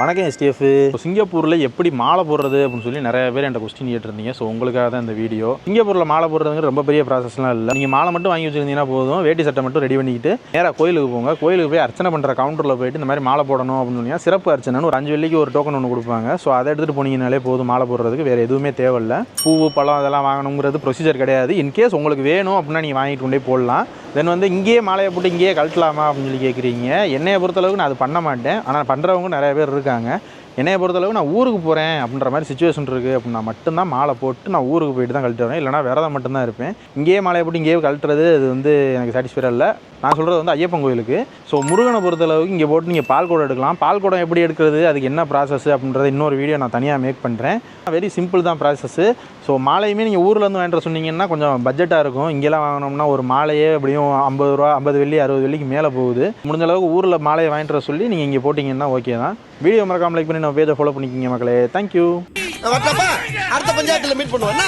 வணக்கம் எஸ்டிஎஃப். சிங்கப்பூரில் எப்படி மாலை போடுறது அப்படின்னு சொல்லி நிறைய பேர் என்கிட்ட கொஸ்டின் கேட்டிருந்தீங்க. ஸோ உங்களுக்காக தான் இந்த வீடியோ. சிங்கப்பூரில் மாலை போடுறதுங்க ரொம்ப பெரிய ப்ராசஸ்லாம் இல்லை. நீங்கள் மாலை மட்டும் வாங்கி வச்சுருந்தீங்கன்னா போதும். வேட்டி சட்டை மட்டும் ரெடி பண்ணிக்கிட்டு நேராக கோயிலுக்கு போங்க. கோயிலுக்கு போய் அர்ச்சனை பண்ணுற கவுண்டரில் போயிட்டு இந்த மாதிரி மாலை போடணும் அப்படின்னு சொன்னீங்கன்னா சிறப்பு அர்ச்சனைன்னு ஒரு 5 வெள்ளிக்கு ஒரு டோக்கன் ஒன்று கொடுப்பாங்க. ஸோ அதை எடுத்துகிட்டு போனீங்கனாலே போதும். மாலை போடுறதுக்கு வேறு எதுவுமே தேவையில்லை. பூவு பழம் அதெல்லாம் வாங்கணுங்கிறது ப்ரொசீஜர் கிடையாது. இன்கேஸ் உங்களுக்கு வேணும் அப்படின்னா நீங்கள் வாங்கிட்டு கொண்டே போடலாம். தென் வந்து இங்கேயே மாலையை போட்டு இங்கேயே கழட்டலாமா அப்படின்னு சொல்லி கேட்குறீங்க. என்னையை பொறுத்தளவுக்கு நான் அது பண்ண மாட்டேன். ஆனால் பண்ணுறவங்க நிறைய பேர் இருக்காங்க. என்னையை பொறுத்தளவுக்கு நான் ஊருக்கு போகிறேன் அப்படின்ற மாதிரி சிச்சுவேஷன் இருக்குது அப்படின்னா மட்டும்தான் மாலை போட்டு நான் ஊருக்கு போயிட்டு தான் கழட்டு வரேன். இல்லைனா விரதம் மட்டும்தான் இருப்பேன். இங்கேயே மாலையை போட்டு இங்கேயே கழட்டுறது அது வந்து எனக்கு சாட்டிஸ்ஃபைடாக இல்லை. நான் சொல்கிறது வந்து ஐயப்பன் கோயிலுக்கு. ஸோ முருகனை பொறுத்தளவுக்கு இங்கே போட்டு நீங்கள் பால் குடம் எடுக்கலாம். பால் குடம் எப்படி எடுக்கிறது, அதுக்கு என்ன ப்ராசஸ் அப்படின்றத இன்னொரு வீடியோ நான் தனியாக மேக் பண்ணுறேன். வெரி சிம்பிள் தான் ப்ராசஸ்ஸு. ஸோ மாலையுமே நீங்கள் ஊர்லேருந்து வாங்கிட்டு சொன்னீங்கன்னா கொஞ்சம் பட்ஜெட்டாக இருக்கும். இங்கெல்லாம் வாங்கினோம்னா ஒரு மாலையே எப்படியும் 50 ரூபா 50 வெள்ளி 60 வெள்ளிக்கு மேலே போகுது. முடிஞ்ச அளவுக்கு ஊரில் மாலையை வாங்கிட்டு சொல்லி நீங்கள் இங்கே போட்டிங்கன்னா ஓகே தான். வீடியோ மறக்காம லைக் பண்ணி நம்ம பேஜை ஃபாலோ பண்ணிக்கிங்க மக்களே. தேங்க்யூ. அடுத்த பஞ்சாயத்தில் மீட் பண்ணுவோம்.